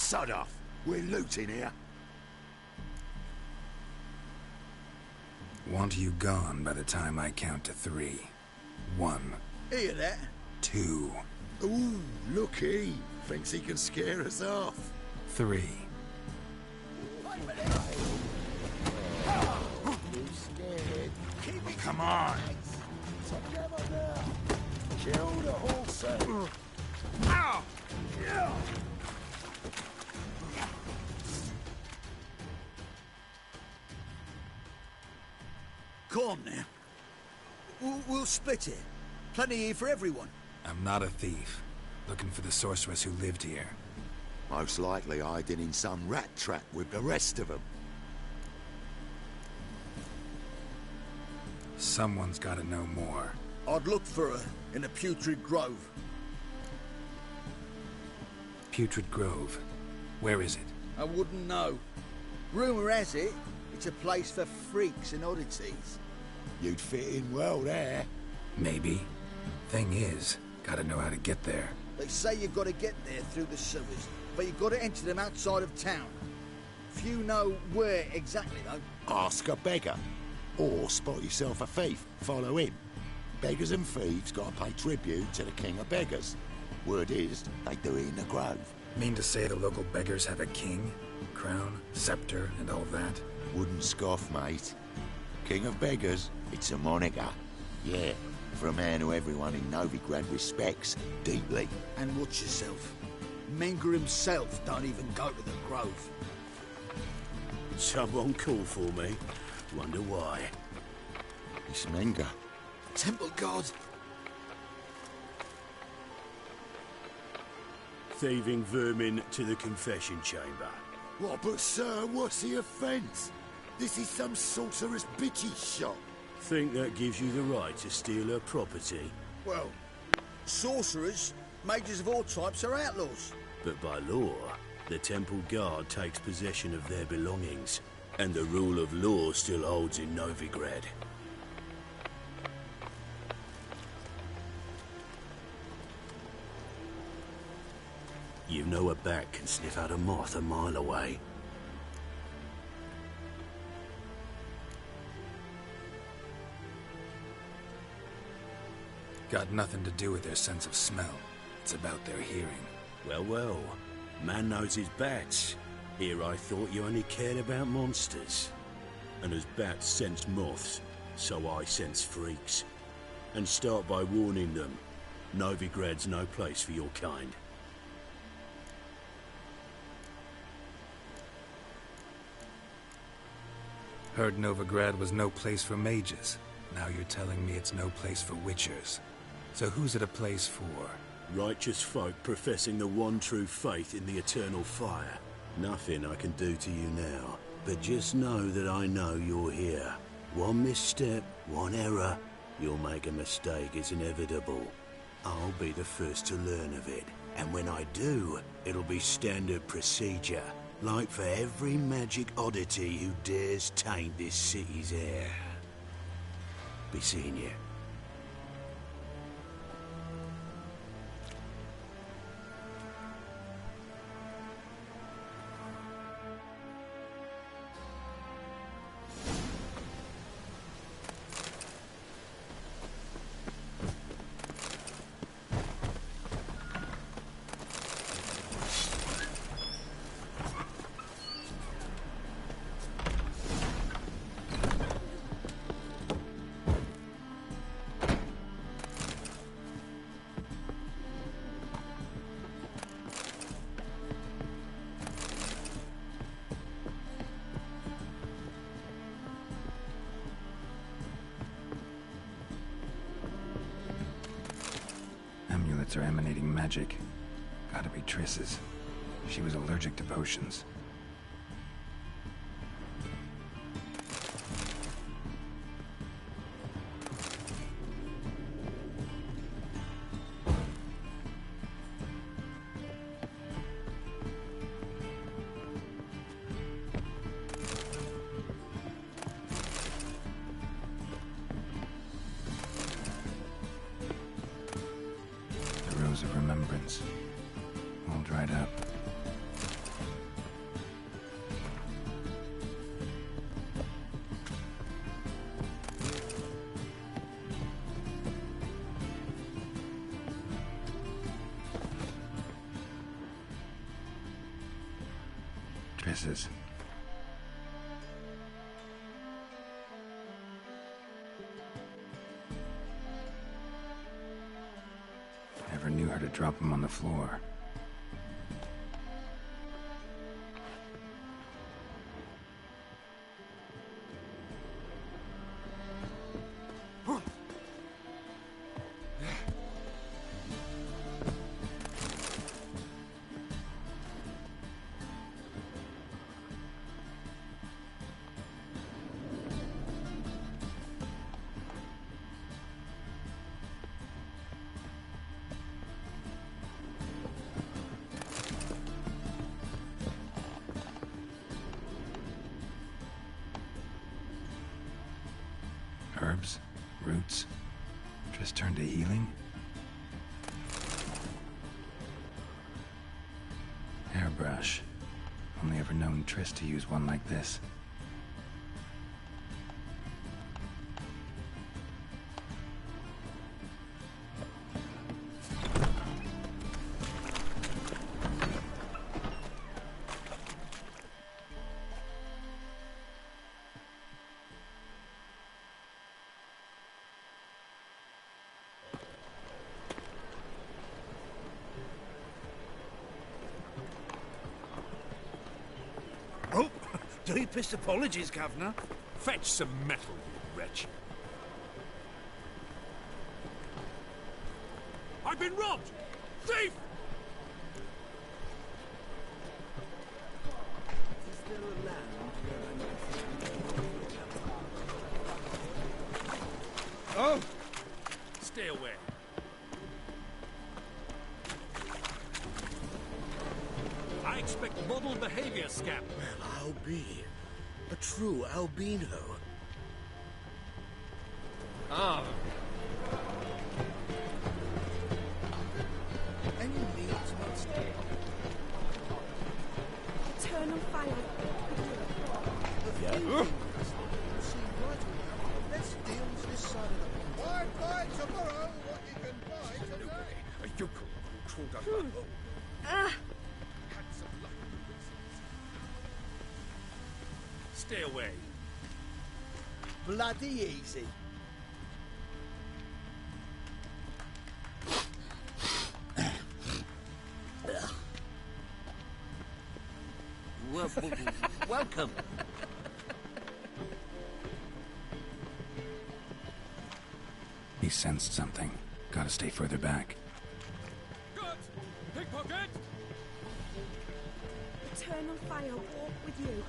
Sod off. We're looting here. Want you gone by the time I count to 3. 1. Hear that? 2. Ooh, looky. Thinks he can scare us off. 3. You scared? Come on! Together now. Kill the horse. Ow! Come on now. We'll split it. Plenty here for everyone. I'm not a thief. Looking for the sorceress who lived here. Most likely hiding in some rat trap with the rest of them. Someone's gotta know more. I'd look for her in the Putrid Grove. Putrid Grove. Where is it? I wouldn't know. Rumour has it, it's a place for freaks and oddities. You'd fit in well there. Maybe. Thing is, gotta know how to get there. They say you've got to get there through the sewers, but you've got to enter them outside of town. Few know where exactly, though. Ask a beggar. Or spot yourself a thief. Follow him. Beggars and thieves gotta pay tribute to the king of beggars. Word is, they do it in the grove. Mean to say the local beggars have a king, crown, scepter, and all that? Wouldn't scoff, mate. King of beggars, it's a moniker. Yeah, for a man who everyone in Novigrad respects deeply. And watch yourself. Menger himself don't even go to the Grove. Someone called for me. Wonder why. It's Menger. Temple God. Thieving vermin to the confession chamber. What, but sir, what's the offence? This is some sorcerer's bitchy shop. Think that gives you the right to steal her property. Well, sorcerers, mages of all types are outlaws. But by law, the temple guard takes possession of their belongings. And the rule of law still holds in Novigrad. You know a bat can sniff out a moth a mile away. Got nothing to do with their sense of smell. It's about their hearing. Well, well. Man knows his bats. Here I thought you only cared about monsters. And as bats sense moths, so I sense freaks. And start by warning them. Novigrad's no place for your kind. Heard Novigrad was no place for mages. Now you're telling me it's no place for witchers. So who's it a place for? Righteous folk professing the one true faith in the eternal fire. Nothing I can do to you now, but just know that I know you're here. One misstep, one error, you'll make a mistake, it's inevitable. I'll be the first to learn of it, and when I do, it'll be standard procedure, like for every magic oddity who dares taint this city's air. Be seeing you. Amulets are emanating magic. Gotta be Triss's. She was allergic to potions. Of remembrance, all dried up. pisses. Never knew her to drop him on the floor. Herbs, roots, just turned to healing? Airbrush. Only ever known Triss to use one like this. Oh, deepest apologies, Governor. Fetch some metal, you wretch. I've been robbed! Thief! Oh! Stay away. I expect model behavior, scamp. Well, I'll be a true albino. Ah. Any meat monster? Eternal fire. Yeah? See, right now, let's deal with this side of the pond. Buy tomorrow what you can buy today. A yokel who crawled up my hole. Ah! Had some luck with this. Stay away. Bloody easy. Welcome. He sensed something. Gotta stay further back. Good! Pickpocket! Eternal fire walk with you.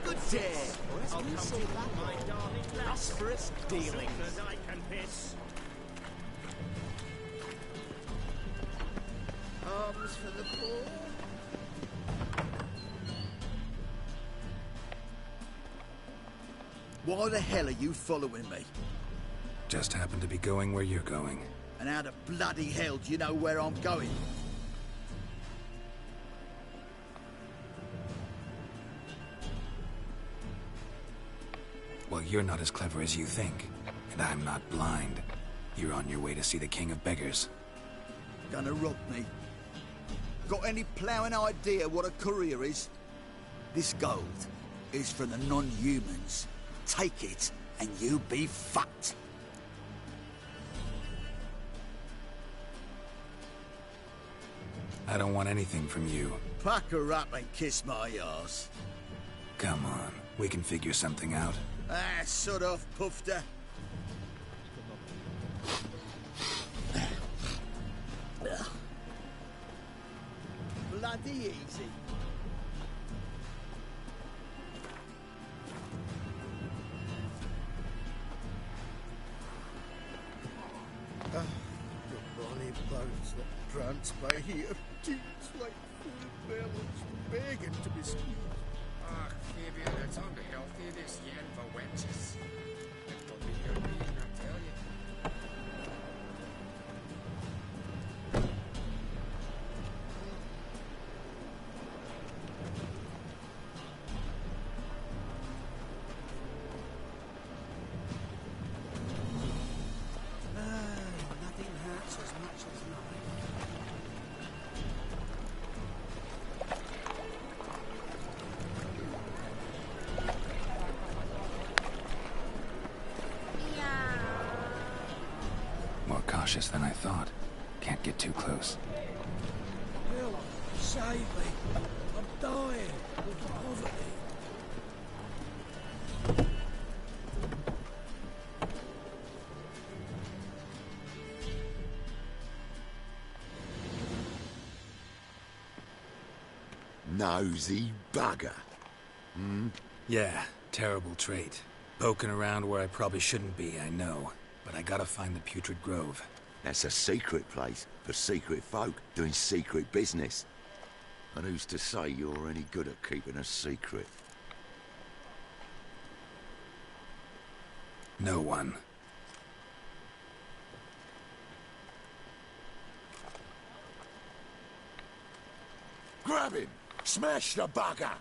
Good dare. I'll come to my darling prosperous dealings. I can piss. Arms for the poor. Why the hell are you following me? Just happened to be going where you're going. And how the bloody hell do you know where I'm going? Well, you're not as clever as you think. And I'm not blind. You're on your way to see the King of Beggars. Gonna rob me? Got any ploughing idea what a courier is? This gold is for the non-humans. Take it, and you be fucked. I don't want anything from you. Pack her up and kiss my arse. Come on, we can figure something out. Ah, sod off, Pufter. Bloody easy. The bonny boats that prance by here, teats like full bellows, begging to be squeezed. Ah, Fabian, it's unhealthy this yen for wenches. It will be your being, I tell you. cautious than I thought. Can't get too close. Bill, save me. I'm dying of poverty. Nosy bugger. Yeah, terrible trait. Poking around where I probably shouldn't be, I know. But I gotta find the Putrid Grove. That's a secret place for secret folk doing secret business. And who's to say you're any good at keeping a secret? No one. Grab him! Smash the bugger!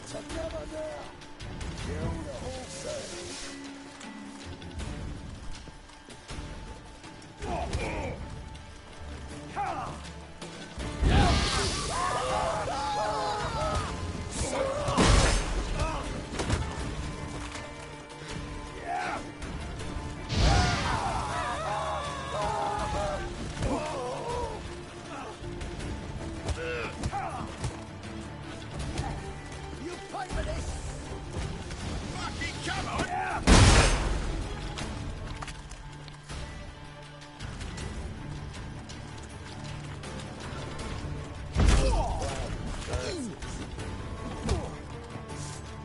Together now! Kill the whole thing! You pay for this! Fucking come on!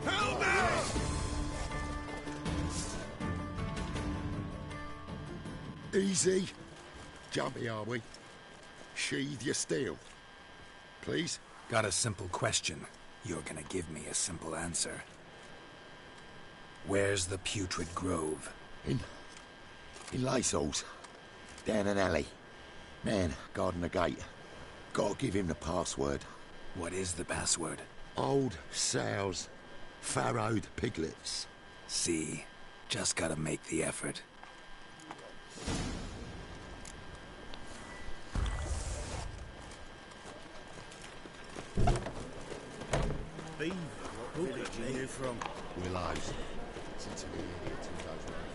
Help me! Easy. Jumpy, are we? Sheathe your steel. Please? Got a simple question. You're gonna give me a simple answer. Where's the Putrid Grove? In Lacehalls. Down an alley. Man, guarding the gate. Gotta give him the password. What is the password? Old sows. Farrowed piglets. See, just gotta make the effort. Beaver, what village are you from? Willows. Since we idiot who goes round.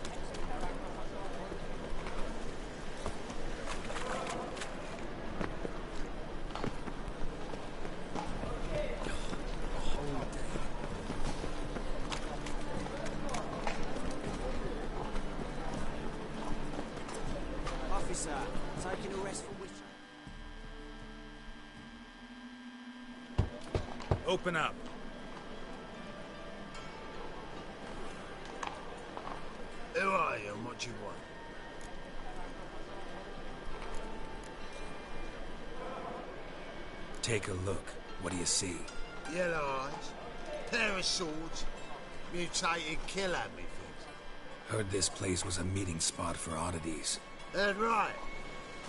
Officer, taking a rest from which... Open up. Who are you and what do you want? Take a look. What do you see? Yellow eyes, pair of swords, mutated killer, methinks. Heard this place was a meeting spot for oddities. That's right.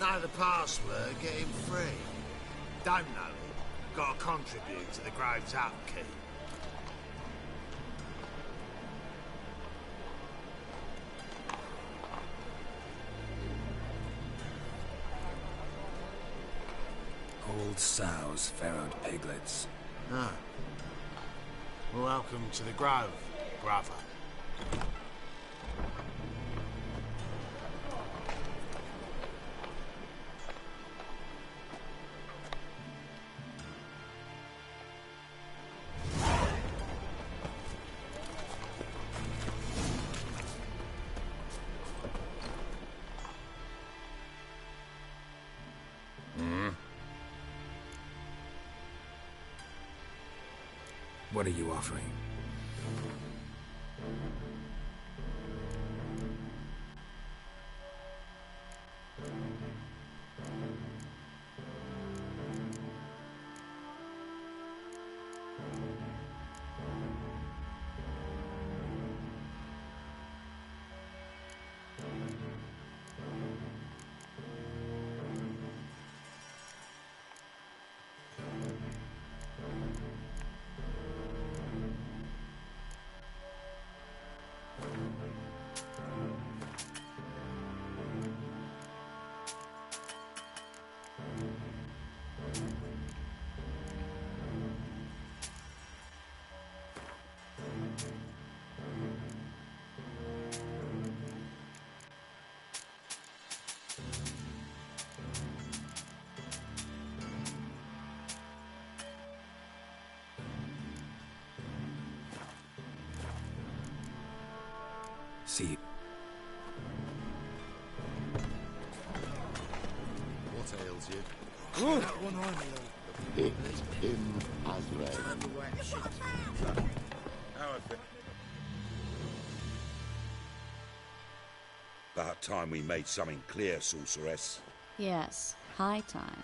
Know the password, get him free. Don't know it, gotta contribute to the Grove's upkeep. Old sows, farrowed piglets. Ah. Welcome to the Grove, brother. What are you offering? See. What ails you? One It's him as red. About time we made something clear, sorceress. Yes, high time.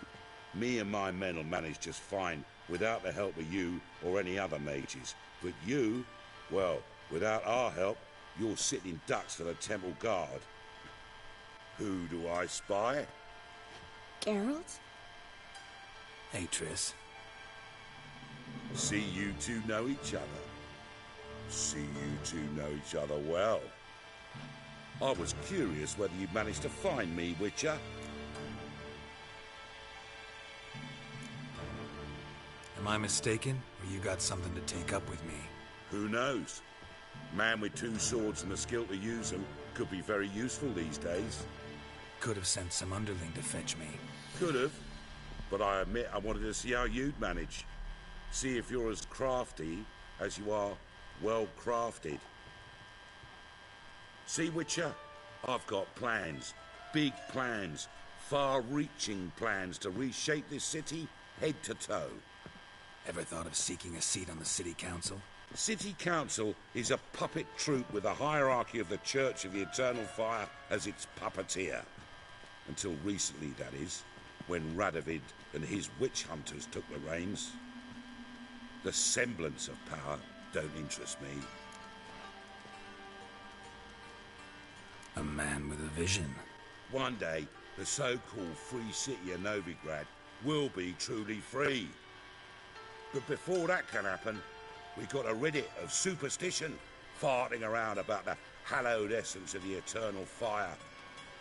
Me and my men will manage just fine without the help of you or any other mages. But you, well, without our help, you're sitting ducks for the temple guard. Who do I spy? Geralt? Hey, Triss. See you two know each other. See you two know each other well. I was curious whether you'd managed to find me, Witcher. Am I mistaken, or you got something to take up with me? Who knows? Man with two swords and the skill to use them could be very useful these days. Could have sent some underling to fetch me. Could have, but I admit I wanted to see how you'd manage. See if you're as crafty as you are well crafted. See, Witcher, I've got plans, big plans, far-reaching plans to reshape this city head to toe. Ever thought of seeking a seat on the city council? City Council is a puppet troupe with a hierarchy of the Church of the Eternal Fire as its puppeteer. Until recently, that is, when Radovid and his witch hunters took the reins. The semblance of power don't interest me. A man with a vision. One day, the so-called free city of Novigrad will be truly free. But before that can happen, we got to rid it of superstition, farting around about the hallowed essence of the eternal fire.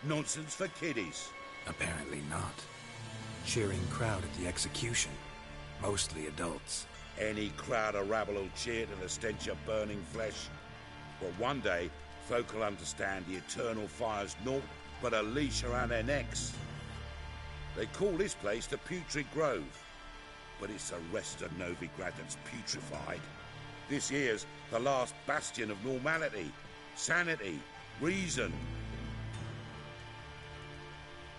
Nonsense for kiddies. Apparently not. Cheering crowd at the execution. Mostly adults. Any crowd of rabble will cheer to the stench of burning flesh. But one day, folk will understand the eternal fire's naught but a leash around their necks. They call this place the Putrid Grove, but it's the rest of Novigrad that's putrefied. This here's the last bastion of normality, sanity, reason.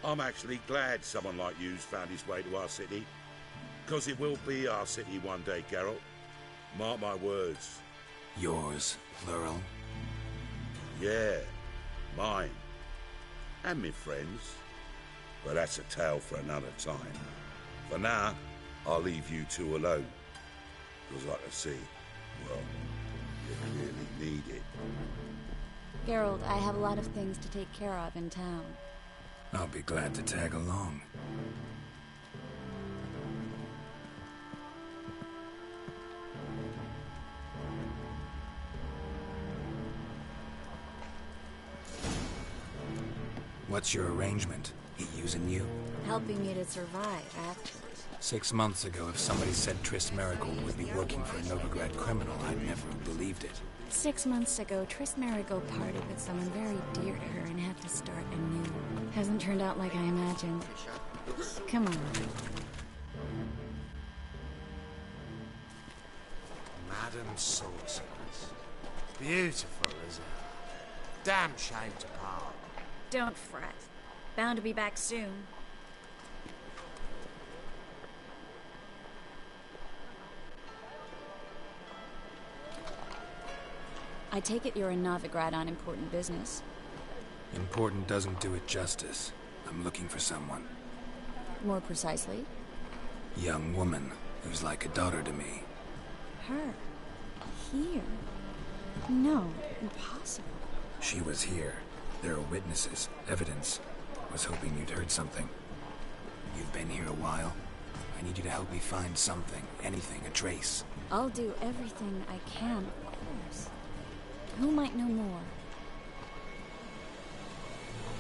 I'm actually glad someone like you's found his way to our city, because it will be our city one day, Geralt. Mark my words. Yours, plural. Yeah, mine. And me friends. But that's a tale for another time. For now, I'll leave you two alone. Because like I see, well, you clearly need it. Geralt, I have a lot of things to take care of in town. I'll be glad to tag along. What's your arrangement? He using you? Helping me to survive, actually. 6 months ago, if somebody said Triss Marigold would be working for a Novigrad criminal, I'd never have believed it. 6 months ago, Triss Marigold parted with someone very dear to her and had to start anew. Hasn't turned out like I imagined. Come on. Madam Sorceress. Beautiful, isn't it? Damn shame to part. Don't fret. Bound to be back soon. I take it you're in Novigrad on important business. Important doesn't do it justice. I'm looking for someone. More precisely? Young woman who's like a daughter to me. Her? Here? No, impossible. She was here. There are witnesses, evidence. Was hoping you'd heard something. You've been here a while. I need you to help me find something, anything, a trace. I'll do everything I can, of course. Who might know more?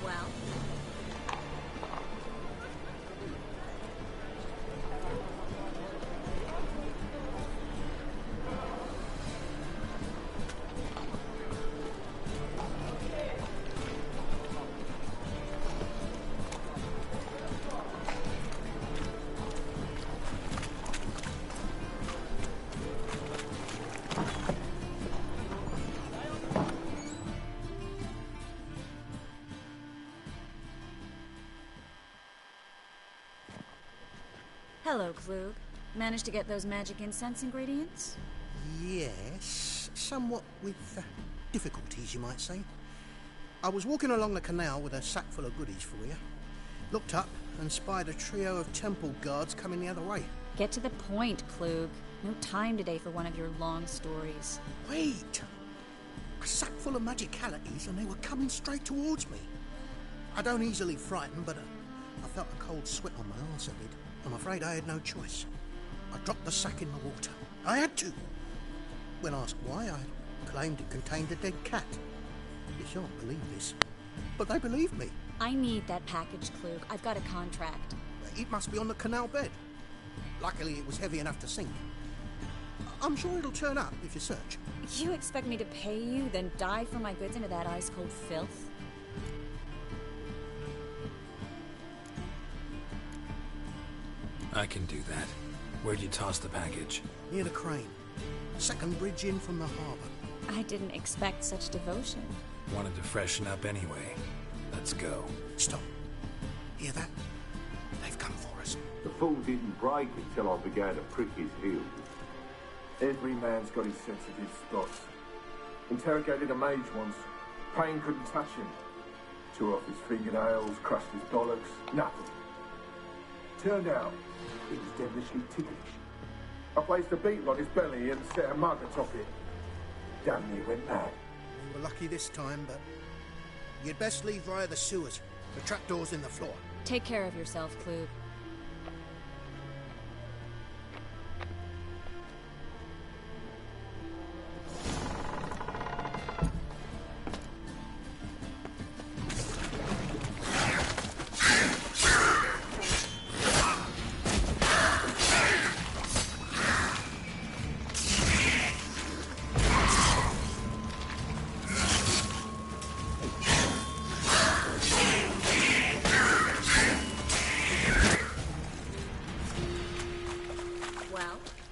Well? Hello, Klug. Managed to get those magic incense ingredients? Yes, somewhat with difficulties, you might say. I was walking along the canal with a sack full of goodies for you. Looked up and spied a trio of temple guards coming the other way. Get to the point, Klug. No time today for one of your long stories. Wait! A sack full of magicalities and they were coming straight towards me. I don't easily frighten, but I felt a cold sweat on my arse a bit. I'm afraid I had no choice. I dropped the sack in the water. I had to. When asked why, I claimed it contained a dead cat. You shan't believe this, but they believed me. I need that package, Klug. I've got a contract. It must be on the canal bed. Luckily, it was heavy enough to sink. I'm sure it'll turn up if you search. You expect me to pay you, then dive for my goods into that ice-cold filth? I can do that. Where'd you toss the package? Near the crane. Second bridge in from the harbour. I didn't expect such devotion. Wanted to freshen up anyway. Let's go. Stop. Hear that? They've come for us. The fool didn't break until I began to prick his heels. Every man's got his sensitive spots. Interrogated a mage once. Pain couldn't touch him. Tore off his fingernails, crushed his bollocks. Nothing. Turned out, he was devilishly ticklish. I placed a beetle on his belly and set a mug atop it. Damn near went mad. We were lucky this time, but you'd best leave via the sewers. The trapdoor's in the floor. Take care of yourself, Klug.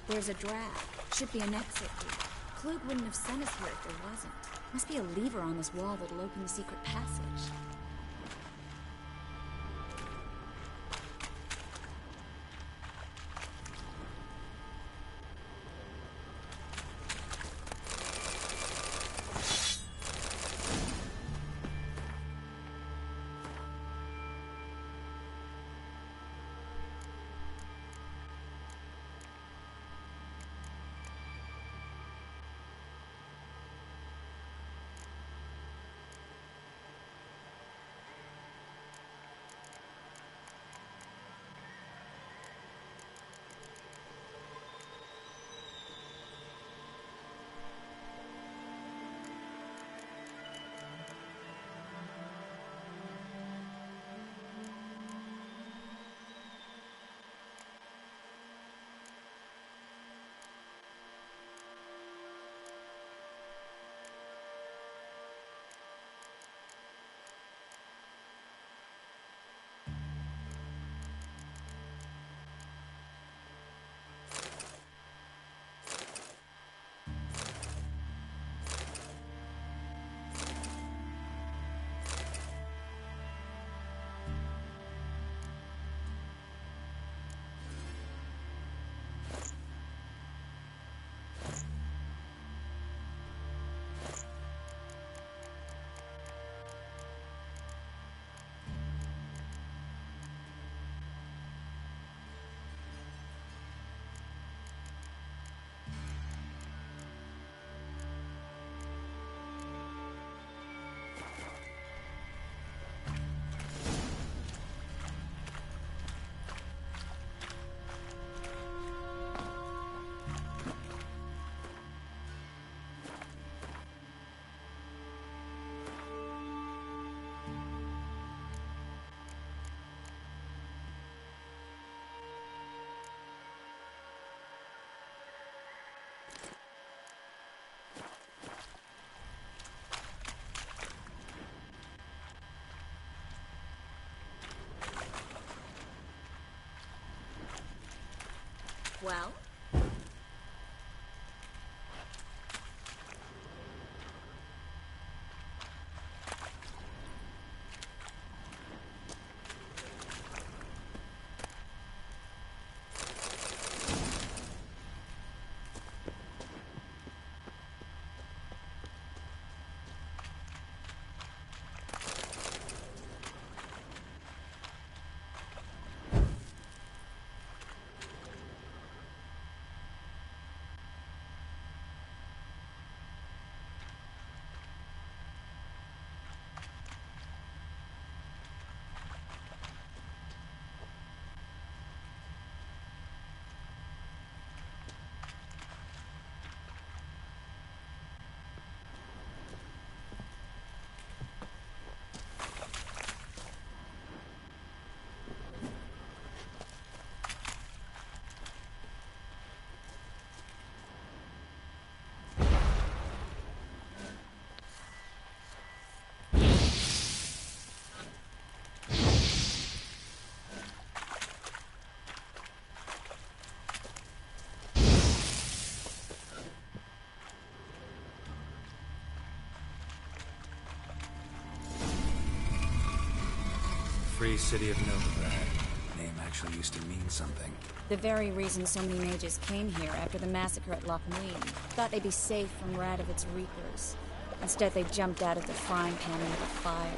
There's a drag. Should be an exit here. Klug wouldn't have sent us here if there wasn't. Must be a lever on this wall that'll open the secret passage. Well? free city of Novigrad. Name actually used to mean something. The very reason so many mages came here after the massacre at Loch Muin. Thought they'd be safe from Radovic's reapers. Instead, they jumped out of the frying pan into the fire.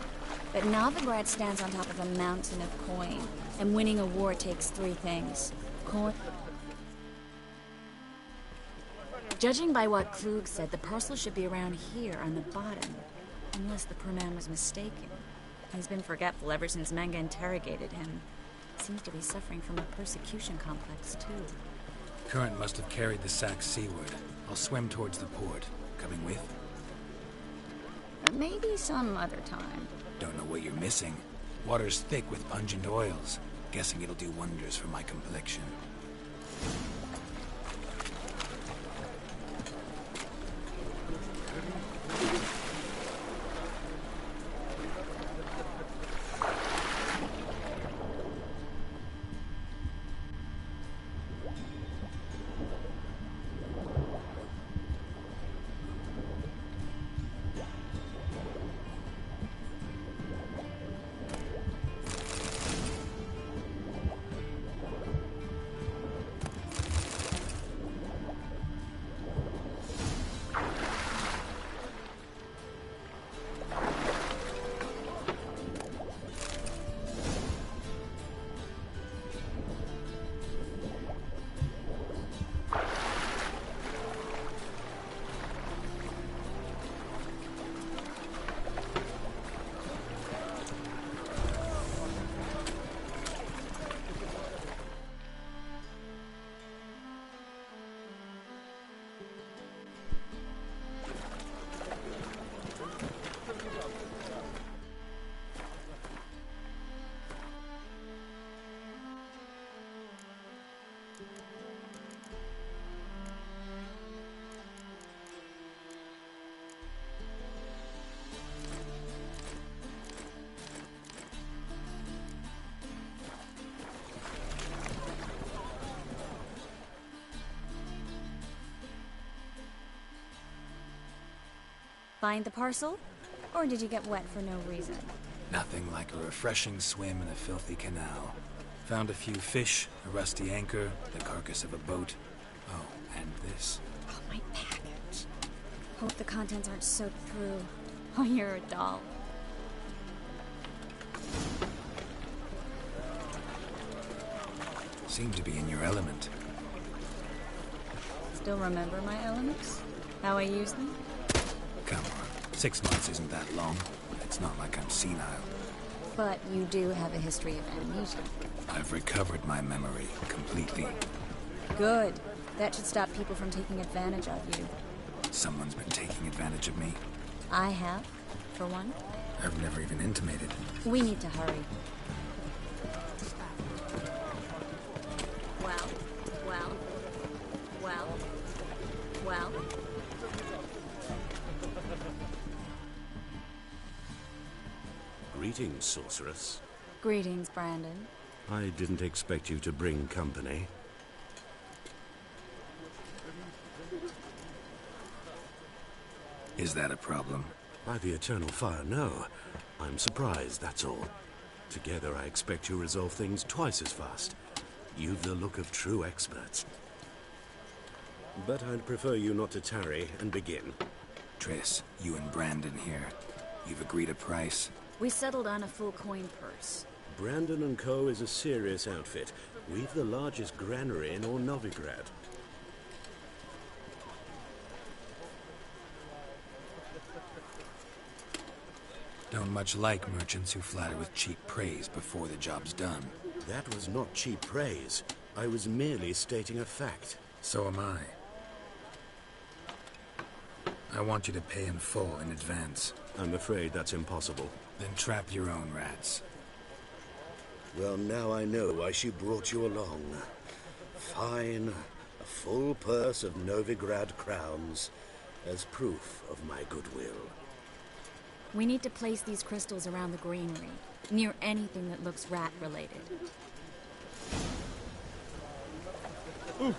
But Novigrad stands on top of a mountain of coin, and winning a war takes three things. Coin... Judging by what Klug said, the parcel should be around here on the bottom. Unless the poor man was mistaken. He's been forgetful ever since Manga interrogated him. Seems to be suffering from a persecution complex, too. Current must have carried the sack seaward. I'll swim towards the port. Coming with? Maybe some other time. Don't know what you're missing. Water's thick with pungent oils. Guessing it'll do wonders for my complexion. Find the parcel? Or did you get wet for no reason? Nothing like a refreshing swim in a filthy canal. Found a few fish, a rusty anchor, the carcass of a boat. Oh, and this. Oh, my package. Hope the contents aren't soaked through. Oh, you're a doll. Seem to be in your element. Still remember my elements? How I use them? Come on, 6 months isn't that long. It's not like I'm senile. But you do have a history of amnesia. I've recovered my memory completely. Good. That should stop people from taking advantage of you. Someone's been taking advantage of me. I have, for one. I've never even intimated. We need to hurry. Well. Greetings, sorceress. Greetings, Brandon. I didn't expect you to bring company. Is that a problem? By the eternal fire, no. I'm surprised, that's all. Together, I expect you resolve things twice as fast. You've the look of true experts. But I'd prefer you not to tarry and begin. Triss, you and Brandon here. You've agreed a price? We settled on a full coin purse. Brandon & Co. is a serious outfit. We've the largest granary in all Novigrad. Don't much like merchants who flatter with cheap praise before the job's done. That was not cheap praise. I was merely stating a fact. So am I. I want you to pay in full in advance. I'm afraid that's impossible. Then trap your own rats. Well, now I know why she brought you along. Fine. A full purse of Novigrad crowns as proof of my goodwill. We need to place these crystals around the greenery, near anything that looks rat-related. Ooh.